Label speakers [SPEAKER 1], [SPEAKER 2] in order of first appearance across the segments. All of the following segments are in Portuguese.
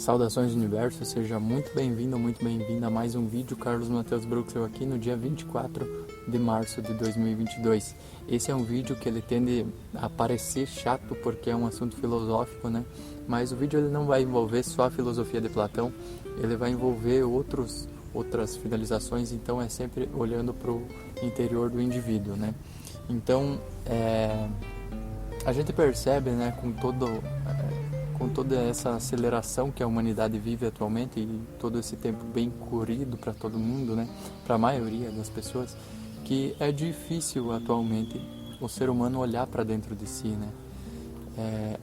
[SPEAKER 1] Saudações do universo, seja muito bem-vindo, muito bem-vinda a mais um vídeo. Carlos Matheus Bruxel aqui no dia 24 de março de 2022. Esse é um vídeo que ele tende a parecer chato porque é um assunto filosófico, né? Mas o vídeo ele não vai envolver só a filosofia de Platão, ele vai envolver outras finalizações, então é sempre olhando para o interior do indivíduo, né? Então, a gente percebe, né, com toda essa aceleração que a humanidade vive atualmente e todo esse tempo bem corrido para todo mundo, né, para a maioria das pessoas, que é difícil atualmente o ser humano olhar para dentro de si, né?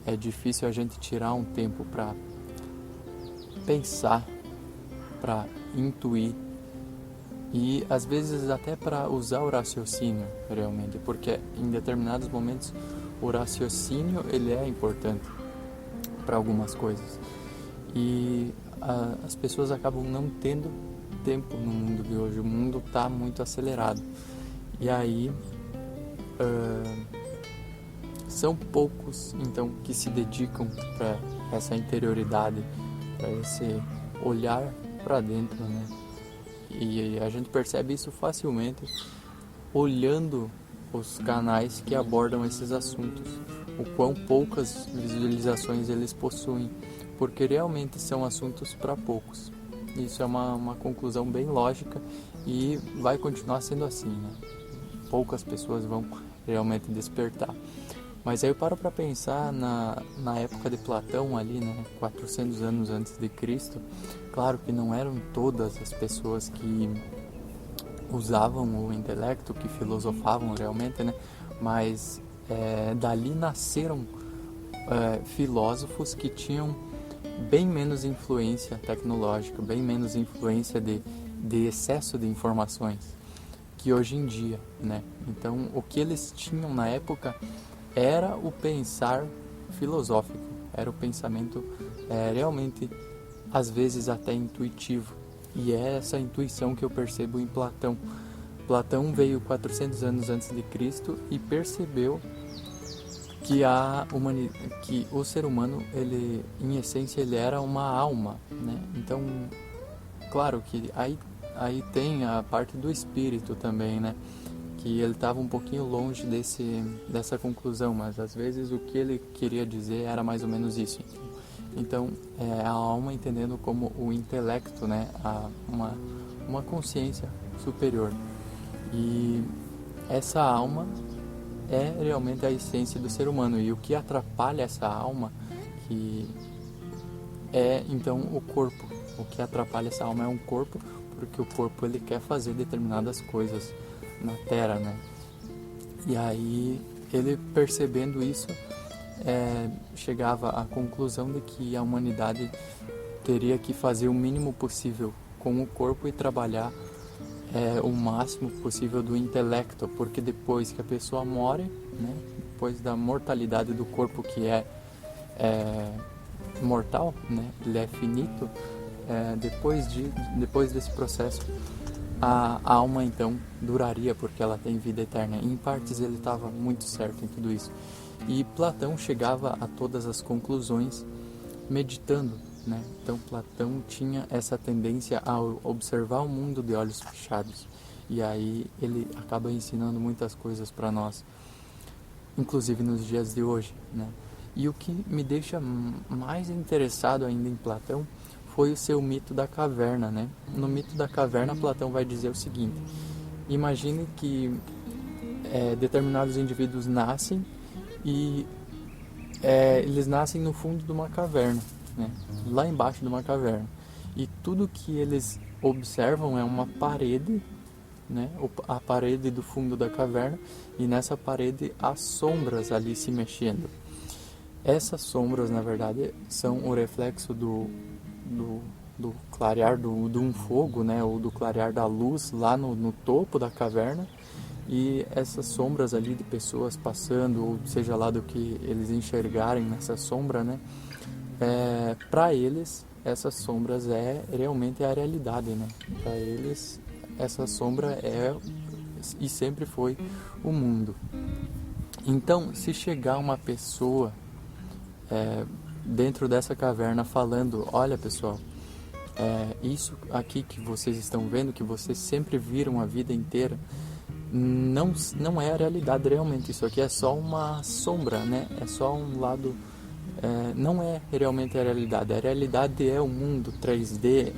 [SPEAKER 1] É difícil a gente tirar um tempo para pensar, para intuir e às vezes até para usar o raciocínio realmente, porque em determinados momentos o raciocínio ele é importante para algumas coisas e as pessoas acabam não tendo tempo no mundo de hoje. O mundo está muito acelerado e aí são poucos então que se dedicam para essa interioridade, para esse olhar para dentro, né? E a gente percebe isso facilmente olhando os canais que abordam esses assuntos, o quão poucas visualizações eles possuem, porque realmente são assuntos para poucos. Isso é uma conclusão bem lógica e vai continuar sendo assim, né? Poucas pessoas vão realmente despertar. Mas aí eu paro para pensar na época de Platão ali, né, 400 anos antes de Cristo. Claro que não eram todas as pessoas que usavam o intelecto, que filosofavam realmente, né? Mas dali nasceram filósofos que tinham bem menos influência tecnológica, bem menos influência de excesso de informações que hoje em dia, né? Então, o que eles tinham na época era o pensar filosófico, era o pensamento realmente, às vezes até intuitivo. E é essa intuição que eu percebo em Platão. Platão veio 400 anos antes de Cristo e percebeu que que o ser humano, ele, em essência, ele era uma alma, né? Então, claro que aí tem a parte do espírito também, né? Que ele estava um pouquinho longe dessa conclusão, mas às vezes o que ele queria dizer era mais ou menos isso. Então, a alma entendendo como o intelecto, né? Uma consciência superior. E essa alma é realmente a essência do ser humano. E o que atrapalha essa alma que é então o corpo. O que atrapalha essa alma é um corpo, porque o corpo ele quer fazer determinadas coisas na Terra, né? E aí ele, percebendo isso, chegava à conclusão de que a humanidade teria que fazer o mínimo possível com o corpo e trabalhar o máximo possível do intelecto, porque depois que a pessoa morre, né, depois da mortalidade do corpo, que é mortal, né, ele é finito, depois desse processo a alma então duraria, porque ela tem vida eterna. Em partes ele estava muito certo em tudo isso. E Platão chegava a todas as conclusões meditando, né? Então Platão tinha essa tendência a observar o mundo de olhos fechados. E aí ele acaba ensinando muitas coisas para nós, inclusive nos dias de hoje, né? E o que me deixa mais interessado ainda em Platão foi o seu mito da caverna, né? No mito da caverna, Platão vai dizer o seguinte: imagine que determinados indivíduos nascem e eles nascem no fundo de uma caverna, né? Lá embaixo de uma caverna. E tudo que eles observam é uma parede, né? A parede do fundo da caverna, e nessa parede há sombras ali se mexendo. Essas sombras, na verdade, são o reflexo do clarear de um fogo, né, ou do clarear da luz lá no topo da caverna, e essas sombras ali de pessoas passando, ou seja lá do que eles enxergarem nessa sombra, né, para eles essas sombras realmente a realidade, né? Para eles essa sombra e sempre foi o mundo. Então, se chegar uma pessoa dentro dessa caverna falando: olha pessoal, isso aqui que vocês estão vendo, que vocês sempre viram a vida inteira, não é a realidade realmente. Isso aqui é só uma sombra, né? É só um lado, não é realmente a realidade. A realidade é o mundo 3D,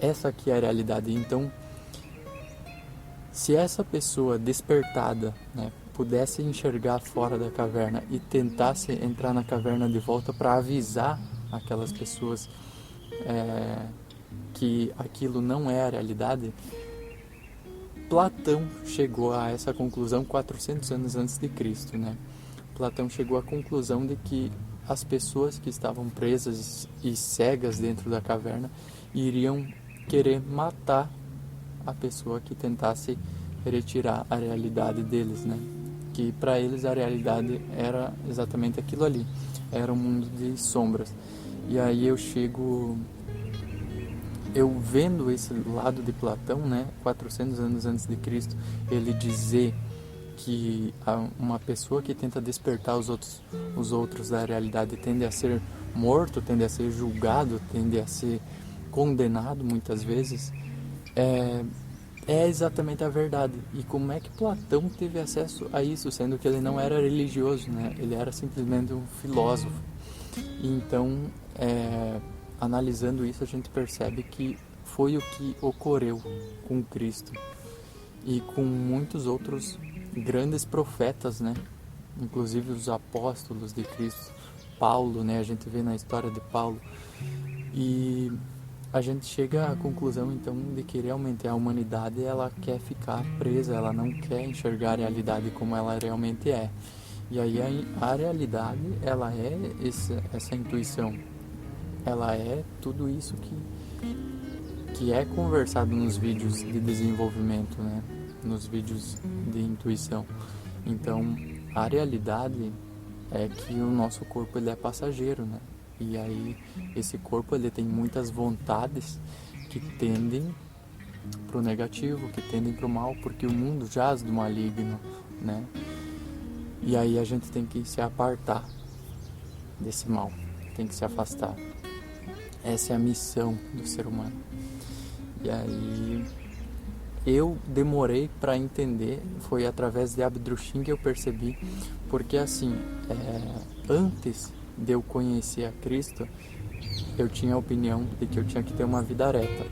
[SPEAKER 1] essa aqui é a realidade. Então, se essa pessoa despertada, né, pudesse enxergar fora da caverna e tentasse entrar na caverna de volta para avisar aquelas pessoas que aquilo não é a realidade, Platão chegou a essa conclusão 400 anos antes de Cristo, né? Platão chegou à conclusão de que as pessoas que estavam presas e cegas dentro da caverna iriam querer matar a pessoa que tentasse retirar a realidade deles, né? Que para eles a realidade era exatamente aquilo ali, era um mundo de sombras. E aí eu vendo esse lado de Platão, né, 400 anos antes de Cristo, ele dizer que uma pessoa que tenta despertar os outros da realidade tende a ser morto, tende a ser julgado, tende a ser condenado muitas vezes, é exatamente a verdade. E como é que Platão teve acesso a isso, sendo que ele não era religioso, né? Ele era simplesmente um filósofo. E então, analisando isso, a gente percebe que foi o que ocorreu com Cristo e com muitos outros grandes profetas, né? Inclusive os apóstolos de Cristo, Paulo, né? A gente vê na história de Paulo. E a gente chega à conclusão então de que realmente a humanidade ela quer ficar presa, ela não quer enxergar a realidade como ela realmente é. E aí a realidade ela é essa intuição, ela é tudo isso que é conversado nos vídeos de desenvolvimento, né? Nos vídeos de intuição. Então a realidade é que o nosso corpo ele é passageiro, né? E aí esse corpo ele tem muitas vontades que tendem para o negativo, que tendem para o mal, porque o mundo jaz do maligno, né? E aí a gente tem que se apartar desse mal, tem que se afastar. Essa é a missão do ser humano. E aí eu demorei para entender, foi através de Abdrushim que eu percebi, porque assim, antes de eu conhecer a Cristo, eu tinha a opinião de que eu tinha que ter uma vida reta,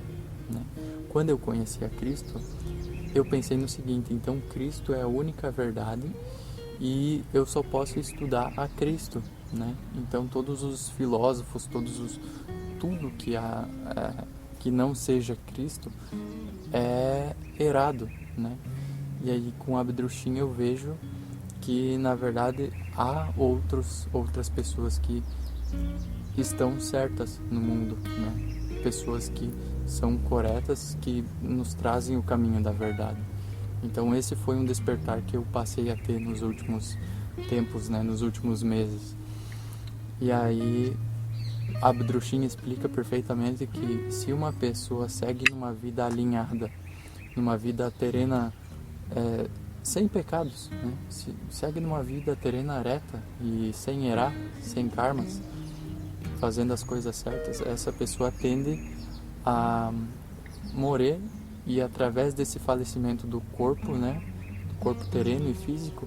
[SPEAKER 1] né? Quando eu conheci a Cristo, eu pensei no seguinte: então Cristo é a única verdade e eu só posso estudar a Cristo, né? Então todos os filósofos, tudo que não seja Cristo é errado, né? E aí com Abdrushim eu vejo que na verdade há outras pessoas que estão certas no mundo, né? Pessoas que são corretas, que nos trazem o caminho da verdade. Então esse foi um despertar que eu passei a ter nos últimos tempos, né? Nos últimos meses. E aí Abdrushim explica perfeitamente que se uma pessoa segue numa vida alinhada, numa vida terrena, sem pecados, né? Se segue numa vida terrena reta e sem errar, sem karmas, fazendo as coisas certas, essa pessoa tende a morrer e através desse falecimento do corpo, né, do corpo terreno e físico,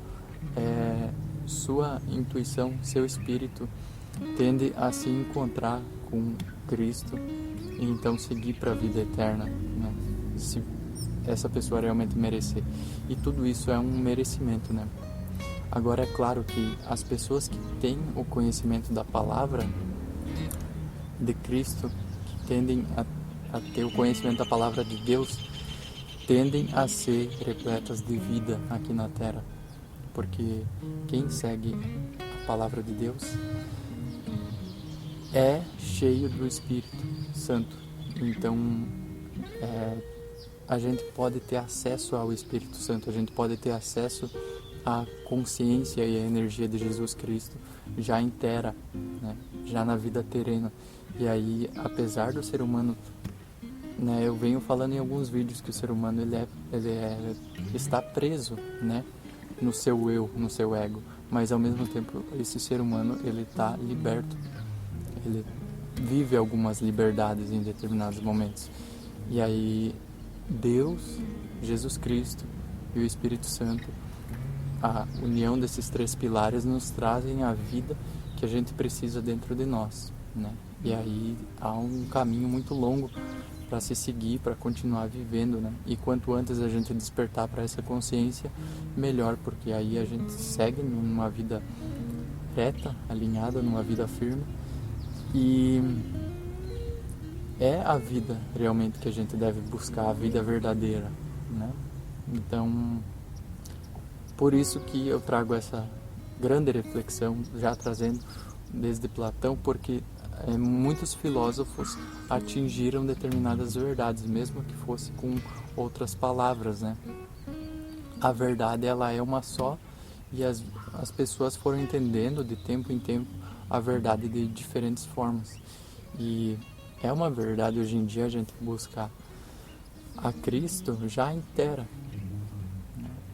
[SPEAKER 1] sua intuição, seu espírito tende a se encontrar com Cristo e então seguir para a vida eterna, né? Se essa pessoa realmente merecer. E tudo isso é um merecimento, né? Agora é claro que as pessoas que têm o conhecimento da palavra de Cristo, que tendem a ter o conhecimento da palavra de Deus, tendem a ser repletas de vida aqui na Terra. Porque quem segue a palavra de Deus é cheio do Espírito Santo. Então, a gente pode ter acesso ao Espírito Santo, a gente pode ter acesso à consciência e à energia de Jesus Cristo já inteira, né? Já na vida terrena. E aí, apesar do ser humano, né, eu venho falando em alguns vídeos que o ser humano está preso, né, no seu eu, no seu ego, mas ao mesmo tempo esse ser humano ele está liberto, ele vive algumas liberdades em determinados momentos. E aí Deus, Jesus Cristo e o Espírito Santo, a união desses três pilares nos trazem a vida que a gente precisa dentro de nós, né? E aí há um caminho muito longo para se seguir, para continuar vivendo, né? E quanto antes a gente despertar para essa consciência, melhor, porque aí a gente segue numa vida reta, alinhada, numa vida firme, e é a vida realmente que a gente deve buscar, a vida verdadeira, né? Então, por isso que eu trago essa grande reflexão, já trazendo desde Platão, porque muitos filósofos atingiram determinadas verdades, mesmo que fosse com outras palavras, né? A verdade, ela é uma só, e as pessoas foram entendendo de tempo em tempo a verdade de diferentes formas. E é uma verdade hoje em dia a gente buscar a Cristo já inteira,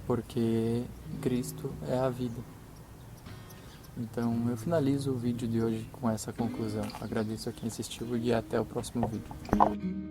[SPEAKER 1] porque Cristo é a vida. Então eu finalizo o vídeo de hoje com essa conclusão. Agradeço a quem assistiu e até o próximo vídeo.